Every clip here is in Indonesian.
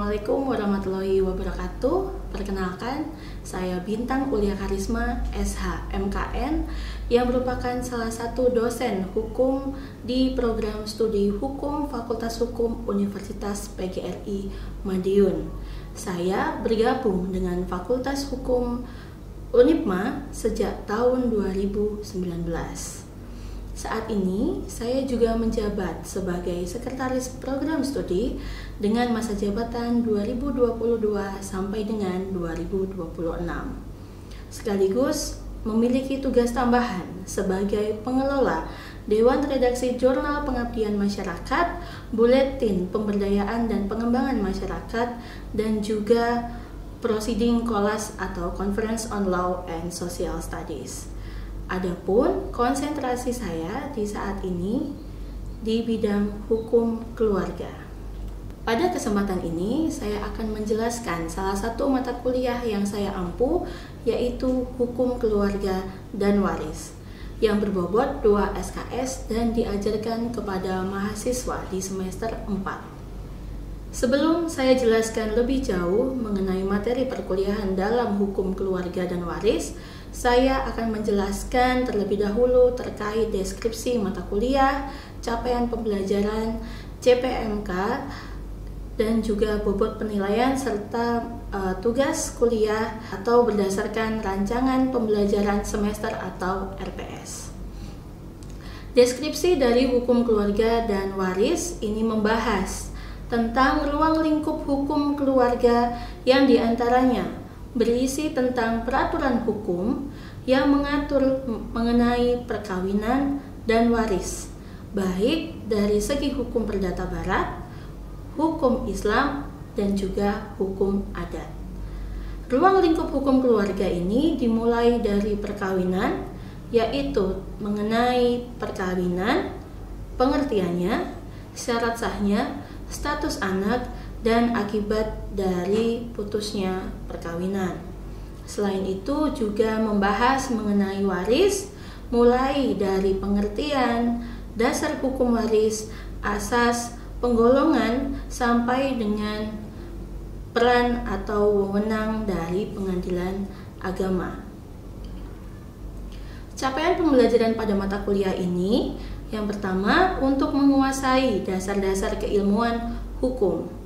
Assalamualaikum warahmatullahi wabarakatuh. Perkenalkan, saya Bintang Ulia Karisma, SH MKN, yang merupakan salah satu dosen hukum di program studi hukum Fakultas Hukum Universitas PGRI Madiun. Saya bergabung dengan Fakultas Hukum Unipma sejak tahun 2019. Saat ini, saya juga menjabat sebagai Sekretaris Program Studi dengan masa jabatan 2022 sampai dengan 2026. Sekaligus memiliki tugas tambahan sebagai pengelola Dewan Redaksi Jurnal Pengabdian Masyarakat, Buletin Pemberdayaan dan Pengembangan Masyarakat, dan juga Proceeding Kolas atau Conference on Law and Social Studies. Adapun konsentrasi saya di saat ini di bidang hukum keluarga. Pada kesempatan ini saya akan menjelaskan salah satu mata kuliah yang saya ampu, yaitu Hukum Keluarga dan Waris, yang berbobot 2 SKS dan diajarkan kepada mahasiswa di semester 4. Sebelum saya jelaskan lebih jauh mengenai materi perkuliahan dalam Hukum Keluarga dan Waris, saya akan menjelaskan terlebih dahulu terkait deskripsi mata kuliah, capaian pembelajaran, CPMK, dan juga bobot penilaian serta tugas kuliah atau berdasarkan rancangan pembelajaran semester atau RPS. Deskripsi dari Hukum Keluarga dan Waris ini membahas tentang ruang lingkup hukum keluarga yang diantaranya berisi tentang peraturan hukum yang mengatur mengenai perkawinan dan waris, baik dari segi hukum perdata barat, hukum Islam, dan juga hukum adat. Ruang lingkup hukum keluarga ini dimulai dari perkawinan, yaitu mengenai perkawinan, pengertiannya, syarat sahnya, status anak, dan akibat dari putusnya perkawinan. Selain itu juga membahas mengenai waris, mulai dari pengertian, dasar hukum waris, asas, penggolongan, sampai dengan peran atau wewenang dari pengadilan agama. Capaian pembelajaran pada mata kuliah ini, yang pertama, untuk menguasai dasar-dasar keilmuan hukum.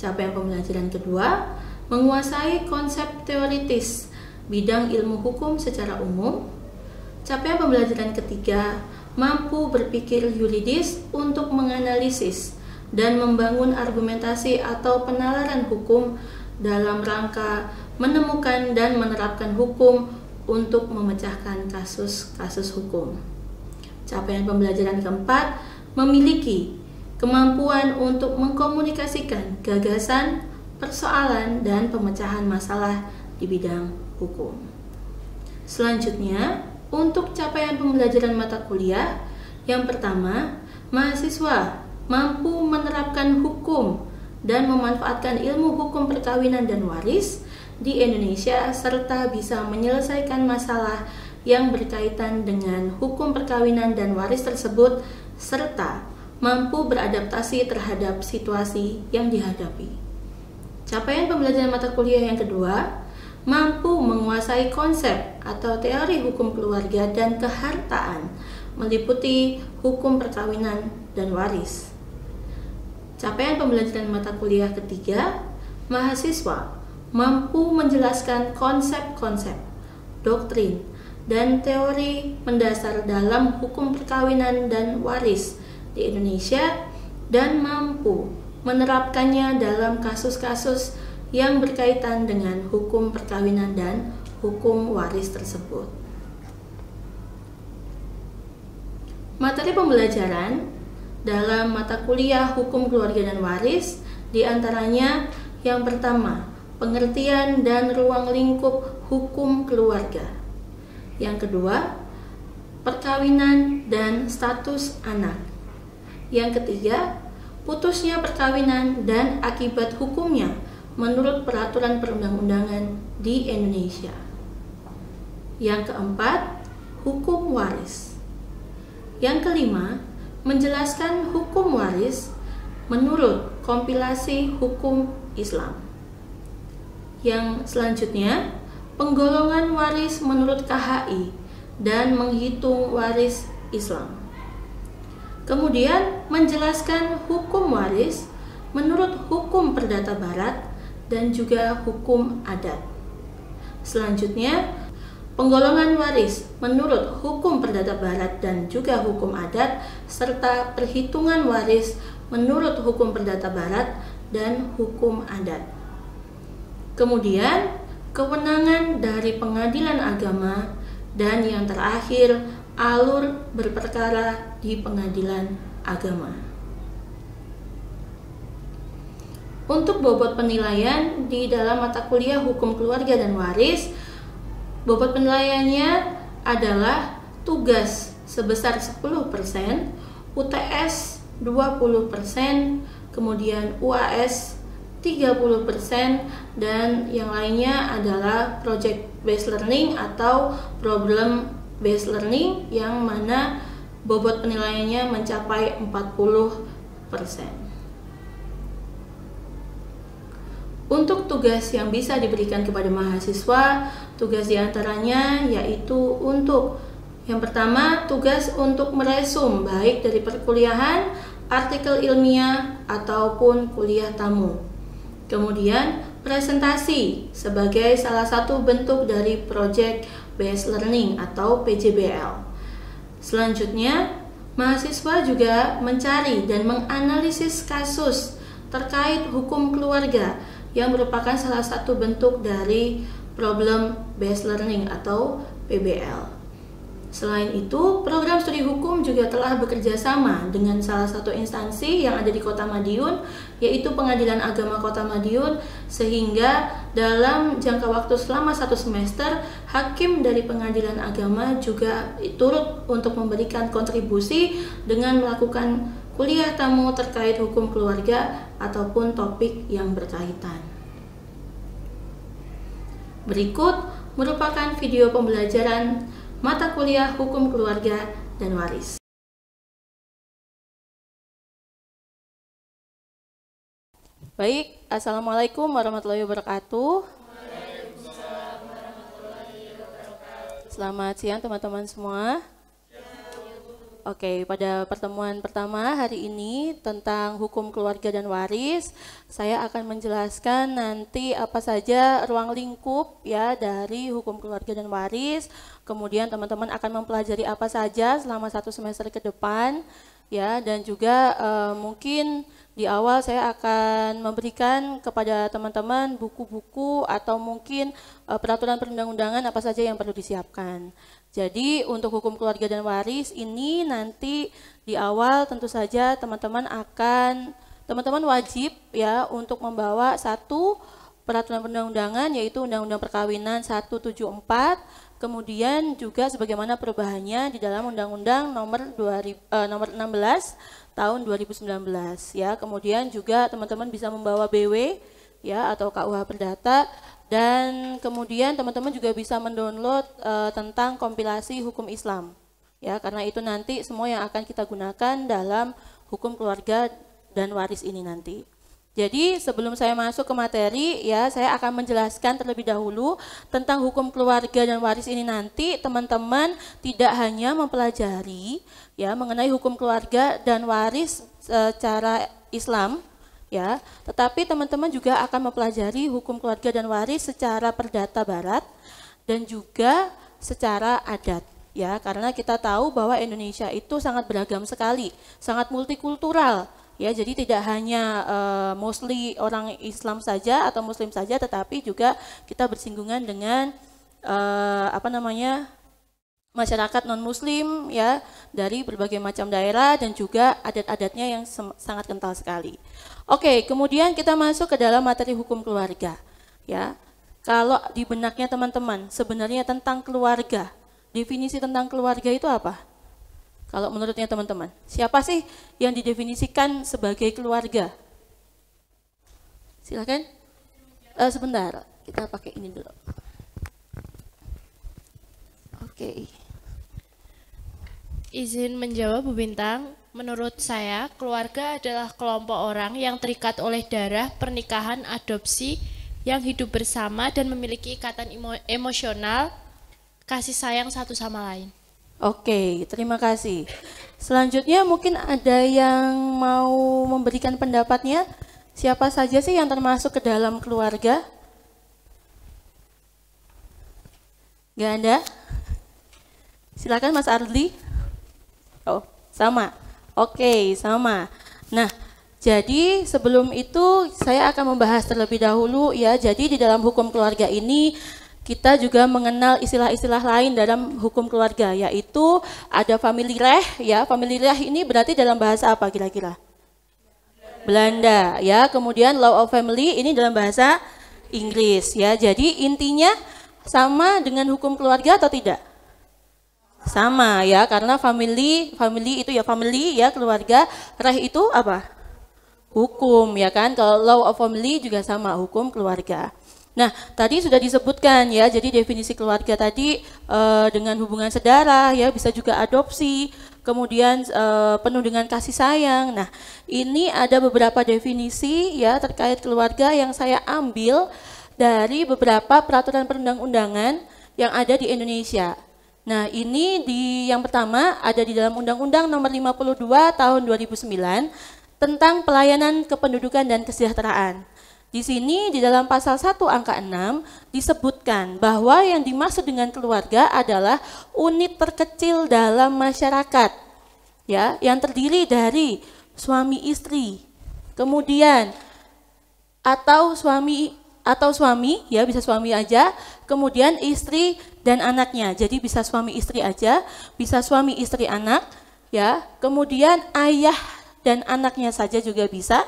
Capaian pembelajaran kedua, menguasai konsep teoritis bidang ilmu hukum secara umum. Capaian pembelajaran ketiga, mampu berpikir yuridis untuk menganalisis dan membangun argumentasi atau penalaran hukum dalam rangka menemukan dan menerapkan hukum untuk memecahkan kasus-kasus hukum. Capaian pembelajaran keempat, memiliki kemampuan untuk mengkomunikasikan gagasan, persoalan, dan pemecahan masalah di bidang hukum. Selanjutnya, untuk capaian pembelajaran mata kuliah, yang pertama, mahasiswa mampu menerapkan hukum dan memanfaatkan ilmu hukum perkawinan dan waris di Indonesia serta bisa menyelesaikan masalah yang berkaitan dengan hukum perkawinan dan waris tersebut serta mampu beradaptasi terhadap situasi yang dihadapi. Capaian pembelajaran mata kuliah yang kedua, mampu menguasai konsep atau teori hukum keluarga dan kehartaan, meliputi hukum perkawinan dan waris. Capaian pembelajaran mata kuliah ketiga, mahasiswa mampu menjelaskan konsep-konsep, doktrin, dan teori mendasar dalam hukum perkawinan dan waris di Indonesia dan mampu menerapkannya dalam kasus-kasus yang berkaitan dengan hukum perkawinan dan hukum waris tersebut. Materi pembelajaran dalam mata kuliah Hukum Keluarga dan Waris diantaranya yang pertama, pengertian dan ruang lingkup hukum keluarga. Yang kedua, perkawinan dan status anak. Yang ketiga, putusnya perkawinan dan akibat hukumnya menurut peraturan perundang-undangan di Indonesia. Yang keempat, hukum waris. Yang kelima, menjelaskan hukum waris menurut kompilasi hukum Islam. Yang selanjutnya, penggolongan waris menurut KHI dan menghitung waris Islam. Kemudian menjelaskan hukum waris menurut hukum perdata barat dan juga hukum adat. Selanjutnya, penggolongan waris menurut hukum perdata barat dan juga hukum adat serta perhitungan waris menurut hukum perdata barat dan hukum adat. Kemudian, kewenangan dari pengadilan agama dan yang terakhir, alur berperkara di pengadilan agama. Untuk bobot penilaian di dalam mata kuliah hukum keluarga dan waris, bobot penilaiannya adalah tugas sebesar 10%, UTS 20%, kemudian UAS 30%, dan yang lainnya adalah project based learning atau problem based learning yang mana bobot penilaiannya mencapai 40%. Untuk tugas yang bisa diberikan kepada mahasiswa, tugas diantaranya yaitu untuk yang pertama, tugas untuk meresum baik dari perkuliahan, artikel ilmiah, ataupun kuliah tamu. Kemudian, presentasi sebagai salah satu bentuk dari Project Based Learning atau PJBL. Selanjutnya, mahasiswa juga mencari dan menganalisis kasus terkait hukum keluarga yang merupakan salah satu bentuk dari Problem Based Learning atau PBL. Selain itu, program studi hukum juga telah bekerja sama dengan salah satu instansi yang ada di Kota Madiun, yaitu Pengadilan Agama Kota Madiun, sehingga dalam jangka waktu selama 1 semester, hakim dari Pengadilan Agama juga turut untuk memberikan kontribusi dengan melakukan kuliah tamu terkait hukum keluarga ataupun topik yang berkaitan. Berikut merupakan video pembelajaran mata kuliah hukum keluarga dan waris. Baik, Assalamualaikum warahmatullahi wabarakatuh. Selamat siang teman-teman semua. Oke, pada pertemuan pertama hari ini tentang hukum keluarga dan waris, saya akan menjelaskan nanti apa saja ruang lingkup ya dari hukum keluarga dan waris. Kemudian teman-teman akan mempelajari apa saja selama 1 semester ke depan ya, dan juga mungkin di awal saya akan memberikan kepada teman-teman buku-buku atau mungkin peraturan perundang-undangan apa saja yang perlu disiapkan. Jadi untuk hukum keluarga dan waris ini nanti di awal tentu saja teman-teman wajib ya untuk membawa satu peraturan perundang-undangan yaitu Undang-Undang Perkawinan 174, kemudian juga sebagaimana perubahannya di dalam Undang-Undang nomor 16 tahun 2019 ya. Kemudian juga teman-teman bisa membawa BW ya atau KUH Perdata. Dan kemudian teman-teman juga bisa mendownload tentang kompilasi hukum Islam. Ya, karena itu nanti semua yang akan kita gunakan dalam hukum keluarga dan waris ini nanti. Jadi sebelum saya masuk ke materi ya, saya akan menjelaskan terlebih dahulu tentang hukum keluarga dan waris ini nanti. Teman-teman tidak hanya mempelajari ya mengenai hukum keluarga dan waris secara Islam ya, tetapi teman-teman juga akan mempelajari hukum keluarga dan waris secara perdata barat dan juga secara adat ya, karena kita tahu bahwa Indonesia itu sangat beragam sekali, sangat multikultural ya, jadi tidak hanya mostly orang Islam saja atau Muslim saja, tetapi juga kita bersinggungan dengan masyarakat non-muslim ya dari berbagai macam daerah dan juga adat-adatnya yang sangat kental sekali. Oke, kemudian kita masuk ke dalam materi hukum keluarga ya. Kalau di benaknya teman-teman sebenarnya tentang keluarga, definisi tentang keluarga itu apa? Kalau menurutnya teman-teman, siapa sih yang didefinisikan sebagai keluarga? Silakan. Sebentar, kita pakai ini dulu. Oke. Izin menjawab Bu Bintang. Menurut saya, keluarga adalah kelompok orang yang terikat oleh darah, pernikahan, adopsi, yang hidup bersama dan memiliki ikatan emosional, kasih sayang satu sama lain. Oke, terima kasih. Selanjutnya mungkin ada yang mau memberikan pendapatnya. Siapa saja sih yang termasuk ke dalam keluarga? Gak ada? Silakan Mas Arli. Oh, sama. Oke, sama. Nah, jadi sebelum itu saya akan membahas terlebih dahulu ya. Jadi di dalam hukum keluarga ini kita juga mengenal istilah-istilah lain dalam hukum keluarga, yaitu ada familierecht ya. Familierecht ini berarti dalam bahasa apa kira-kira? Belanda ya. Kemudian law of family ini dalam bahasa Inggris ya. Jadi intinya sama dengan hukum keluarga atau tidak? Sama ya, karena family itu ya family ya, keluarga. Recht itu apa? Hukum ya kan. Kalau law of family juga sama, hukum keluarga. Nah, tadi sudah disebutkan ya, jadi definisi keluarga tadi dengan hubungan saudara ya, bisa juga adopsi, kemudian penuh dengan kasih sayang. Nah, ini ada beberapa definisi ya terkait keluarga yang saya ambil dari beberapa peraturan perundang-undangan yang ada di Indonesia. Nah, ini yang pertama ada di dalam Undang-Undang Nomor 52 Tahun 2009 tentang pelayanan kependudukan dan kesejahteraan. Di sini di dalam pasal 1 angka 6 disebutkan bahwa yang dimaksud dengan keluarga adalah unit terkecil dalam masyarakat ya, yang terdiri dari suami istri, kemudian atau suami ya, bisa suami aja, kemudian istri dan anaknya. Jadi bisa suami istri aja, bisa suami istri anak ya, kemudian ayah dan anaknya saja juga bisa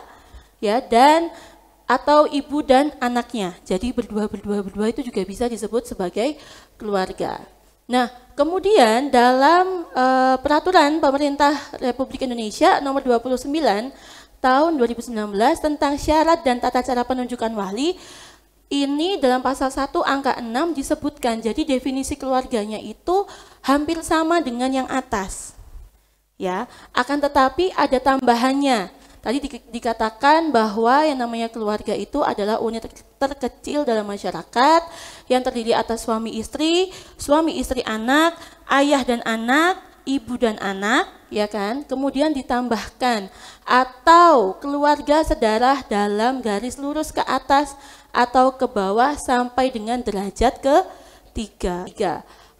ya, dan atau ibu dan anaknya. Jadi berdua itu juga bisa disebut sebagai keluarga. Nah, kemudian dalam peraturan pemerintah Republik Indonesia nomor 29 tahun 2019 tentang syarat dan tata cara penunjukan wali, ini dalam pasal 1 angka 6 disebutkan. Jadi definisi keluarganya itu hampir sama dengan yang atas. Ya, akan tetapi ada tambahannya. Tadi dikatakan bahwa yang namanya keluarga itu adalah unit terkecil dalam masyarakat yang terdiri atas suami istri anak, ayah dan anak, ibu dan anak, ya kan? Kemudian ditambahkan atau keluarga sedarah dalam garis lurus ke atas atau ke bawah sampai dengan derajat ketiga.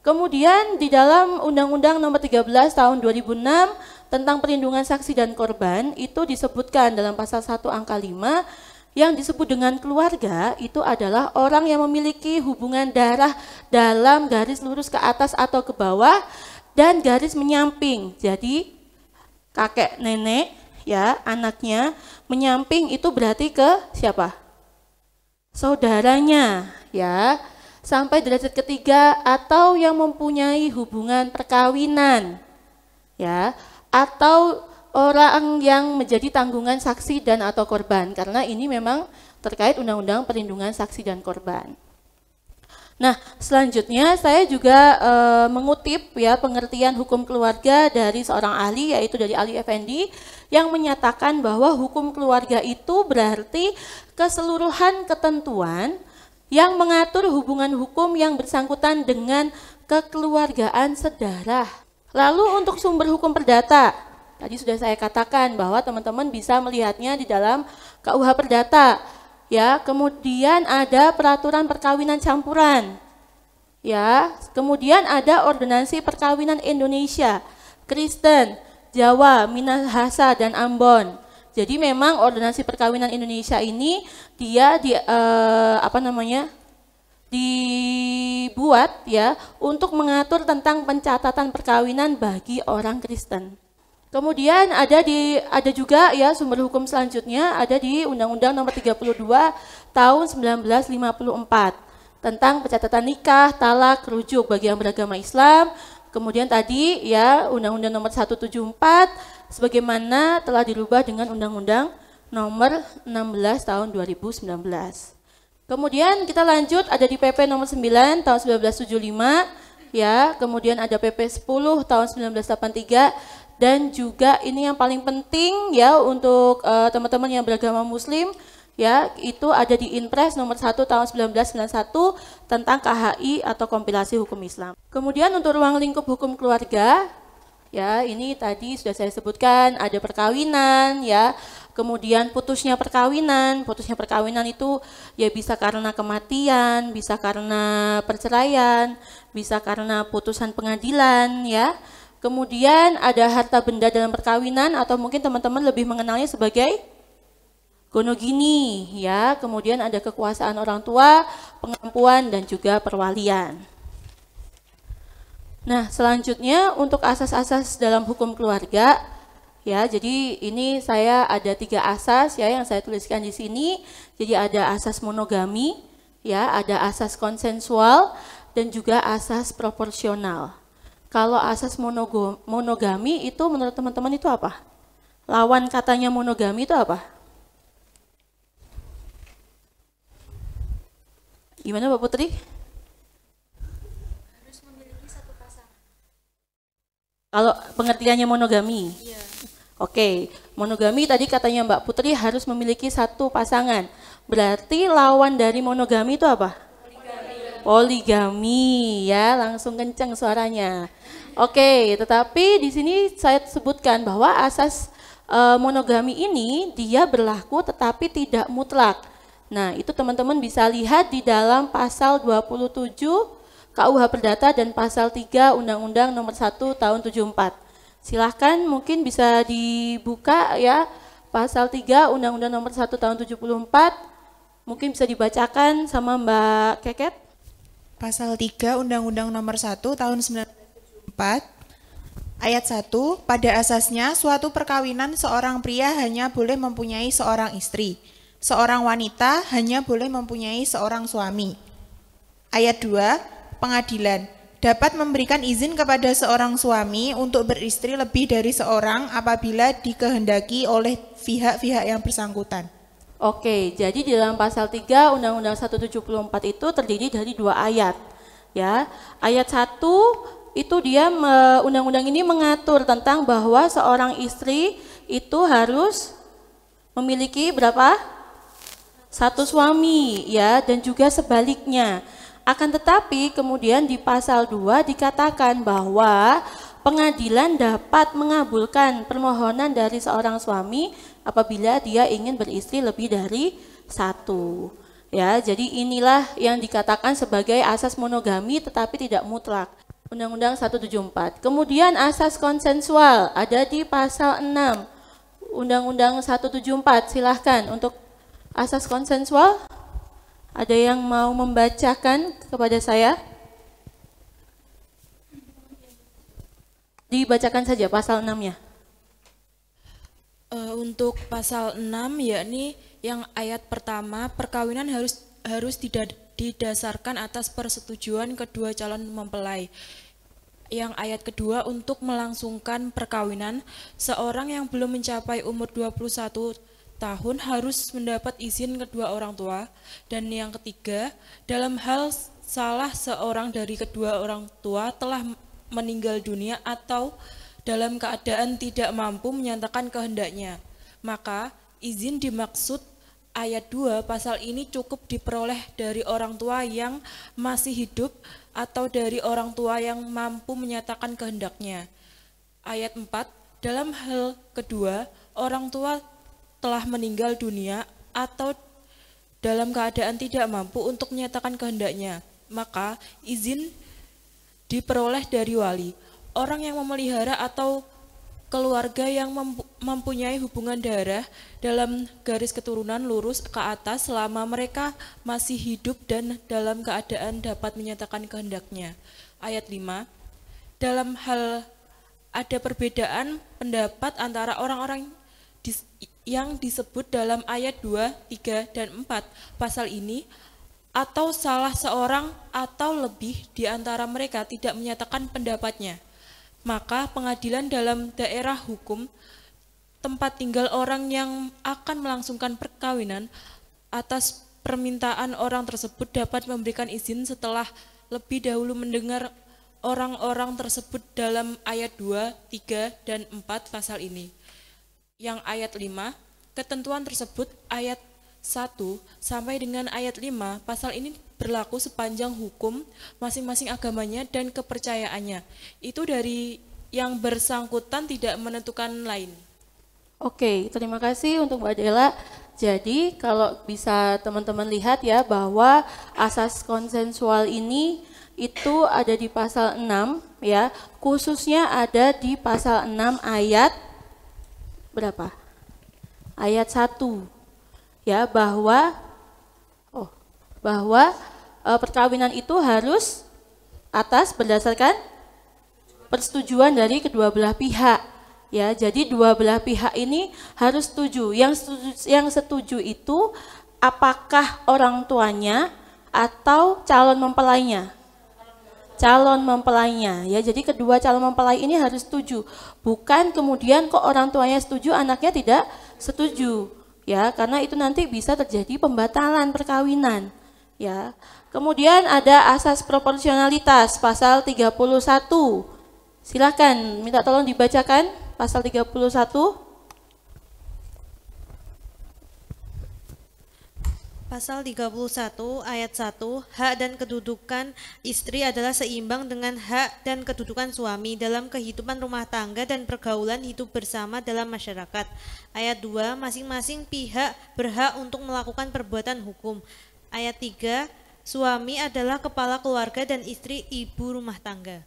Kemudian di dalam Undang-Undang Nomor 13 Tahun 2006 tentang perlindungan saksi dan korban itu disebutkan dalam pasal 1 angka 5 yang disebut dengan keluarga itu adalah orang yang memiliki hubungan darah dalam garis lurus ke atas atau ke bawah dan garis menyamping. Jadi kakek nenek ya, anaknya menyamping itu berarti ke siapa? Saudaranya ya, sampai derajat ketiga atau yang mempunyai hubungan perkawinan ya, atau orang yang menjadi tanggungan saksi dan atau korban, karena ini memang terkait Undang-Undang Perlindungan Saksi dan Korban. Nah, selanjutnya saya juga mengutip ya pengertian hukum keluarga dari seorang ahli, yaitu dari Ali Effendi, yang menyatakan bahwa hukum keluarga itu berarti keseluruhan ketentuan yang mengatur hubungan hukum yang bersangkutan dengan kekeluargaan sedarah. Lalu untuk sumber hukum perdata, tadi sudah saya katakan bahwa teman-teman bisa melihatnya di dalam KUH Perdata. Ya, kemudian ada peraturan perkawinan campuran. Ya, kemudian ada ordonansi perkawinan Indonesia, Kristen, Jawa, Minahasa dan Ambon. Jadi memang ordonansi perkawinan Indonesia ini dia dibuat ya untuk mengatur tentang pencatatan perkawinan bagi orang Kristen. Kemudian ada juga ya sumber hukum selanjutnya ada di Undang-Undang Nomor 32 Tahun 1954 tentang pencatatan nikah, talak, rujuk bagi yang beragama Islam. Kemudian tadi ya Undang-Undang Nomor 174 sebagaimana telah dirubah dengan Undang-Undang Nomor 16 Tahun 2019. Kemudian kita lanjut ada di PP Nomor 9 Tahun 1975 ya, kemudian ada PP 10 Tahun 1983 Dan juga ini yang paling penting ya untuk teman-teman yang beragama Muslim ya, itu ada di Inpres nomor 1 tahun 1991 tentang KHI atau kompilasi hukum Islam. Kemudian untuk ruang lingkup hukum keluarga ya, ini tadi sudah saya sebutkan, ada perkawinan ya, kemudian putusnya perkawinan itu ya bisa karena kematian, bisa karena perceraian, bisa karena putusan pengadilan ya. Kemudian ada harta benda dalam perkawinan atau mungkin teman-teman lebih mengenalnya sebagai gonogini ya, kemudian ada kekuasaan orang tua, pengampuan dan juga perwalian. Nah, selanjutnya untuk asas-asas dalam hukum keluarga ya, jadi ini saya ada 3 asas ya yang saya tuliskan di sini. Jadi ada asas monogami ya, ada asas konsensual dan juga asas proporsional. Kalau asas monogami itu menurut teman-teman itu apa? Lawan katanya monogami itu apa? Gimana Mbak Putri? Harus memiliki satu pasangan. Kalau pengertiannya monogami? Iya. Oke, monogami tadi katanya Mbak Putri harus memiliki satu pasangan. Berarti lawan dari monogami itu apa? Poligami ya, langsung kenceng suaranya. Oke, tetapi di sini saya sebutkan bahwa asas monogami ini dia berlaku tetapi tidak mutlak. Nah, itu teman-teman bisa lihat di dalam pasal 27 KUH Perdata dan pasal 3 Undang-Undang nomor 1 tahun 74. Silahkan mungkin bisa dibuka ya, pasal 3 Undang-Undang nomor 1 tahun 74, mungkin bisa dibacakan sama Mbak Keket. Pasal 3 Undang-Undang nomor 1 tahun 1974, ayat 1, pada asasnya suatu perkawinan seorang pria hanya boleh mempunyai seorang istri. Seorang wanita hanya boleh mempunyai seorang suami. Ayat 2, pengadilan dapat memberikan izin kepada seorang suami untuk beristri lebih dari seorang apabila dikehendaki oleh pihak-pihak yang bersangkutan. Oke, jadi di dalam pasal 3 Undang-Undang 174 itu terdiri dari 2 ayat. Ya, ayat 1 itu dia undang-undang ini mengatur tentang bahwa seorang istri itu harus memiliki berapa? 1 suami ya, dan juga sebaliknya. Akan tetapi kemudian di pasal 2 dikatakan bahwa pengadilan dapat mengabulkan permohonan dari seorang suami apabila dia ingin beristri lebih dari 1. Ya, jadi inilah yang dikatakan sebagai asas monogami tetapi tidak mutlak. Undang-Undang 174. Kemudian asas konsensual ada di pasal 6 Undang-Undang 174. Silahkan untuk asas konsensual, ada yang mau membacakan kepada saya? Dibacakan saja pasal 6-nya. Untuk pasal 6 yakni yang ayat pertama, perkawinan harus didasarkan atas persetujuan kedua calon mempelai. Yang ayat kedua, untuk melangsungkan perkawinan, seorang yang belum mencapai umur 21 tahun harus mendapat izin kedua orang tua. Dan yang ketiga, dalam hal salah seorang dari kedua orang tua telah meninggal dunia atau dalam keadaan tidak mampu menyatakan kehendaknya, maka izin dimaksud ayat 2 pasal ini cukup diperoleh dari orang tua yang masih hidup atau dari orang tua yang mampu menyatakan kehendaknya. Ayat 4, dalam hal kedua, orang tua telah meninggal dunia atau dalam keadaan tidak mampu untuk menyatakan kehendaknya, maka izin diperoleh dari wali. Orang yang memelihara atau keluarga yang mempunyai hubungan darah dalam garis keturunan lurus ke atas selama mereka masih hidup dan dalam keadaan dapat menyatakan kehendaknya. Ayat 5, dalam hal ada perbedaan pendapat antara orang-orang yang disebut dalam ayat 2, 3, dan 4 pasal ini, atau salah seorang atau lebih di antara mereka tidak menyatakan pendapatnya, maka pengadilan dalam daerah hukum tempat tinggal orang yang akan melangsungkan perkawinan atas permintaan orang tersebut dapat memberikan izin setelah lebih dahulu mendengar orang-orang tersebut dalam ayat 2, 3, dan 4 pasal ini. Yang ayat 5, ketentuan tersebut ayat 1 sampai dengan ayat 5 pasal ini berlaku sepanjang hukum masing-masing agamanya dan kepercayaannya. Itu dari yang bersangkutan tidak menentukan lain. Oke, terima kasih untuk Mbak Dela. Jadi kalau bisa teman-teman lihat ya bahwa asas konsensual ini itu ada di pasal 6 ya, khususnya ada di pasal 6 ayat berapa? Ayat 1 ya, bahwa perkawinan itu harus berdasarkan persetujuan dari kedua belah pihak. Ya, jadi dua belah pihak ini harus setuju. Yang setuju itu apakah orang tuanya atau calon mempelainya? Calon mempelainya. Ya, jadi kedua calon mempelai ini harus setuju. Bukan kemudian kok orang tuanya setuju, anaknya tidak setuju. Ya, karena itu nanti bisa terjadi pembatalan perkawinan. Ya. Kemudian ada asas proporsionalitas pasal 31. Silakan minta tolong dibacakan. Pasal 31. Pasal 31 ayat 1, hak dan kedudukan istri adalah seimbang dengan hak dan kedudukan suami dalam kehidupan rumah tangga dan pergaulan hidup bersama dalam masyarakat. Ayat 2, masing-masing pihak berhak untuk melakukan perbuatan hukum. Ayat 3, suami adalah kepala keluarga dan istri ibu rumah tangga.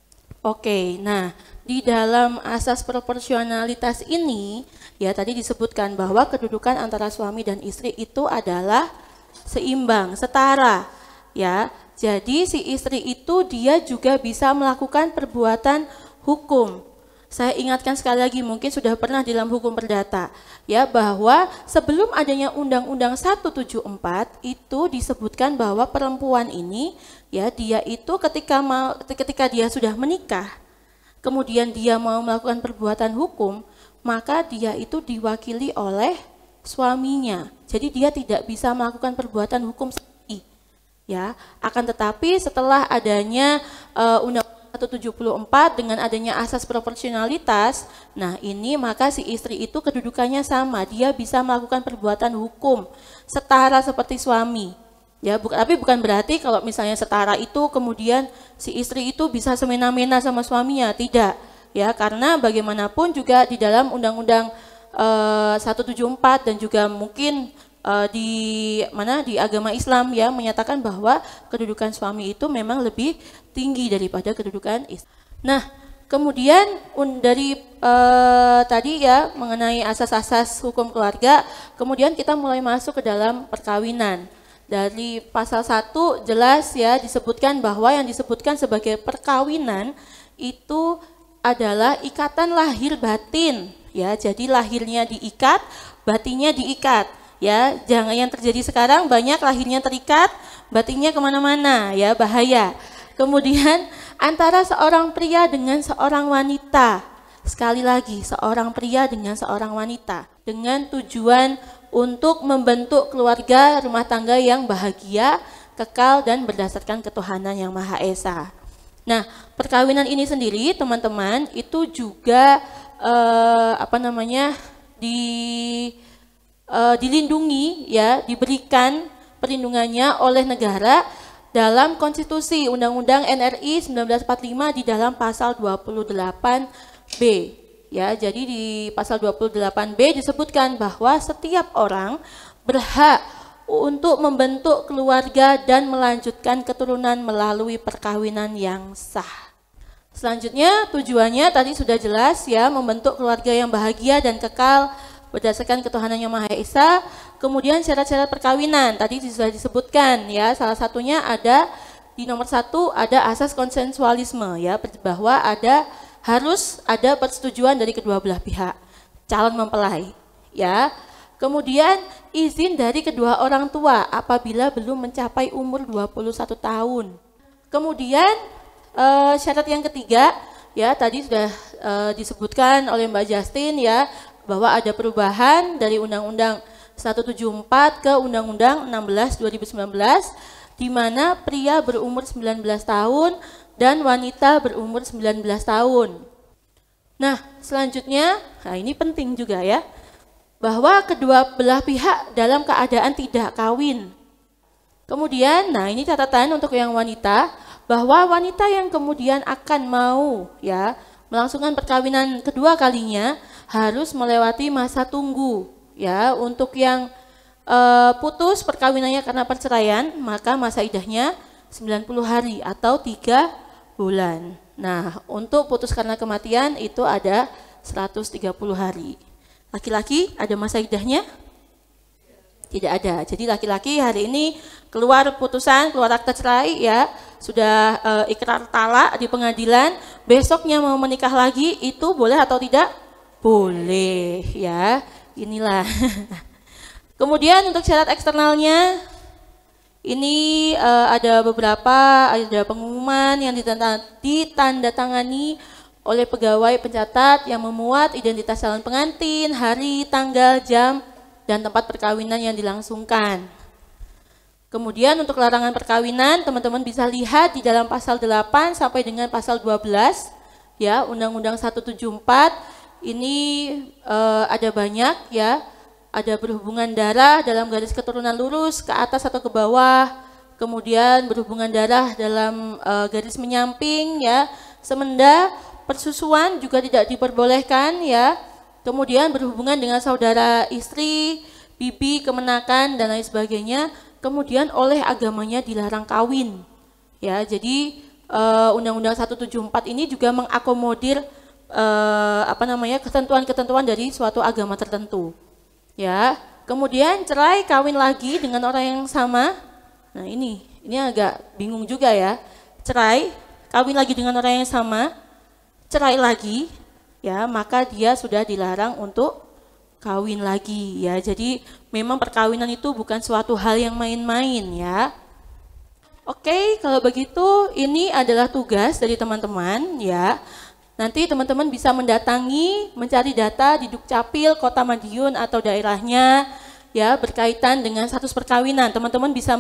Oke, nah di dalam asas proporsionalitas ini ya tadi disebutkan bahwa kedudukan antara suami dan istri itu adalah seimbang, setara ya. Jadi si istri itu dia juga bisa melakukan perbuatan hukum. Saya ingatkan sekali lagi, mungkin sudah pernah dalam hukum perdata ya, bahwa sebelum adanya Undang-Undang 174 itu disebutkan bahwa perempuan ini ya dia itu ketika dia sudah menikah, kemudian dia mau melakukan perbuatan hukum, maka dia itu diwakili oleh suaminya. Jadi dia tidak bisa melakukan perbuatan hukum sendiri ya. Akan tetapi setelah adanya Undang-Undang 174 dengan adanya asas proporsionalitas, nah ini maka si istri itu kedudukannya sama, dia bisa melakukan perbuatan hukum setara seperti suami. Ya, tapi bukan berarti kalau misalnya setara itu kemudian si istri itu bisa semena-mena sama suaminya, tidak. Ya, karena bagaimanapun juga di dalam Undang-Undang 174 dan juga mungkin di agama Islam ya menyatakan bahwa kedudukan suami itu memang lebih tinggi daripada kedudukan istri. Nah, kemudian dari tadi ya mengenai asas-asas hukum keluarga, kemudian kita mulai masuk ke dalam perkawinan. Dari pasal 1 jelas ya disebutkan bahwa yang disebutkan sebagai perkawinan itu adalah ikatan lahir batin ya. Jadi lahirnya diikat, batinnya diikat. Ya, jangan yang terjadi sekarang banyak lahirnya terikat, batinnya kemana-mana ya, bahaya. Kemudian antara seorang pria dengan seorang wanita, sekali lagi seorang pria dengan seorang wanita, dengan tujuan untuk membentuk keluarga rumah tangga yang bahagia, kekal dan berdasarkan ketuhanan yang Maha Esa. Nah, perkawinan ini sendiri teman-teman itu juga dilindungi ya, diberikan perlindungannya oleh negara dalam konstitusi Undang-Undang NRI 1945 di dalam pasal 28B ya. Jadi di pasal 28B disebutkan bahwa setiap orang berhak untuk membentuk keluarga dan melanjutkan keturunan melalui perkawinan yang sah. Selanjutnya tujuannya tadi sudah jelas ya, membentuk keluarga yang bahagia dan kekal berdasarkan ketuhanan yang Maha Esa. Kemudian syarat-syarat perkawinan tadi sudah disebutkan ya, salah satunya ada di nomor 1 ada asas konsensualisme ya, bahwa harus ada persetujuan dari kedua belah pihak calon mempelai ya. Kemudian izin dari kedua orang tua apabila belum mencapai umur 21 tahun. Kemudian syarat yang ketiga ya tadi sudah disebutkan oleh Mbak Justin ya, bahwa ada perubahan dari Undang-Undang 174 ke Undang-Undang 16 2019 di mana pria berumur 19 tahun dan wanita berumur 19 tahun. Nah, selanjutnya, ini penting juga ya, bahwa kedua belah pihak dalam keadaan tidak kawin. Kemudian, ini catatan untuk yang wanita, bahwa wanita yang kemudian akan mau ya melangsungkan perkawinan kedua kalinya harus melewati masa tunggu ya. Untuk yang putus perkawinannya karena perceraian, maka masa iddahnya 90 hari atau 3 bulan. Nah, untuk putus karena kematian itu ada 130 hari. Laki-laki ada masa iddahnya? Tidak ada. Jadi laki-laki hari ini keluar putusan, keluar akta cerai ya, sudah ikrar talak di pengadilan, besoknya mau menikah lagi, itu boleh atau tidak? Boleh ya. Inilah. Kemudian untuk syarat eksternalnya, ini ada beberapa, ada pengumuman yang ditandatangani oleh pegawai pencatat yang memuat identitas calon pengantin, hari, tanggal, jam, dan tempat perkawinan yang dilangsungkan. Kemudian untuk larangan perkawinan, teman-teman bisa lihat di dalam pasal 8 sampai dengan pasal 12 ya, Undang-Undang 174. Ini ada banyak ya. Ada berhubungan darah dalam garis keturunan lurus ke atas atau ke bawah, kemudian berhubungan darah dalam garis menyamping ya, semenda, persusuan juga tidak diperbolehkan ya, kemudian berhubungan dengan saudara istri, bibi, kemenakan dan lain sebagainya, kemudian oleh agamanya dilarang kawin ya. Jadi Undang-Undang 174 ini juga mengakomodir ketentuan-ketentuan dari suatu agama tertentu. Ya, kemudian cerai kawin lagi dengan orang yang sama. Nah, ini agak bingung juga ya. Cerai, kawin lagi dengan orang yang sama, cerai lagi, ya, maka dia sudah dilarang untuk kawin lagi ya. Jadi memang perkawinan itu bukan suatu hal yang main-main ya. Oke, kalau begitu ini adalah tugas dari teman-teman ya. Nanti teman-teman bisa mendatangi, mencari data di Dukcapil Kota Madiun atau daerahnya ya berkaitan dengan status perkawinan. Teman-teman bisa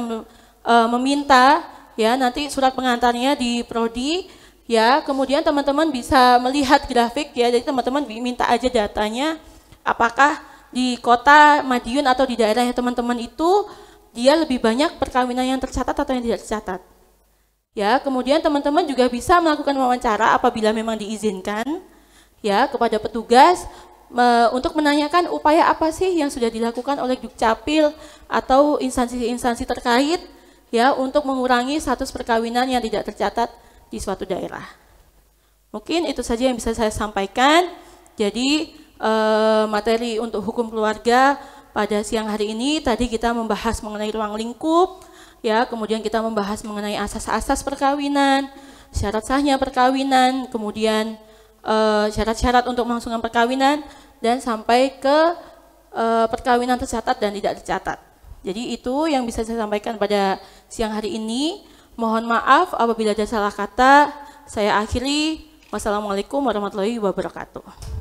meminta ya nanti surat pengantarnya di prodi ya. Kemudian teman-teman bisa melihat grafik ya. Jadi teman-teman minta aja datanya apakah di Kota Madiun atau di daerahnya teman-teman itu dia lebih banyak perkawinan yang tercatat atau yang tidak tercatat. Ya, kemudian teman-teman juga bisa melakukan wawancara apabila memang diizinkan ya kepada petugas untuk menanyakan upaya apa sih yang sudah dilakukan oleh Dukcapil atau instansi-instansi terkait ya untuk mengurangi status perkawinan yang tidak tercatat di suatu daerah. Mungkin itu saja yang bisa saya sampaikan. Jadi materi untuk hukum keluarga pada siang hari ini tadi kita membahas mengenai ruang lingkup. Ya, kemudian kita membahas mengenai asas-asas perkawinan, syarat sahnya perkawinan, kemudian syarat-syarat untuk melangsungkan perkawinan, dan sampai ke perkawinan tercatat dan tidak tercatat. Jadi itu yang bisa saya sampaikan pada siang hari ini. Mohon maaf apabila ada salah kata. Saya akhiri. Wassalamualaikum warahmatullahi wabarakatuh.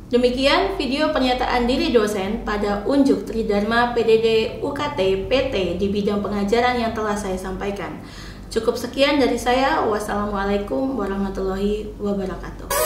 Demikian video pernyataan diri dosen pada Unjuk Tridharma PDD UKT PT di bidang pengajaran yang telah saya sampaikan. Cukup sekian dari saya. Wassalamualaikum warahmatullahi wabarakatuh.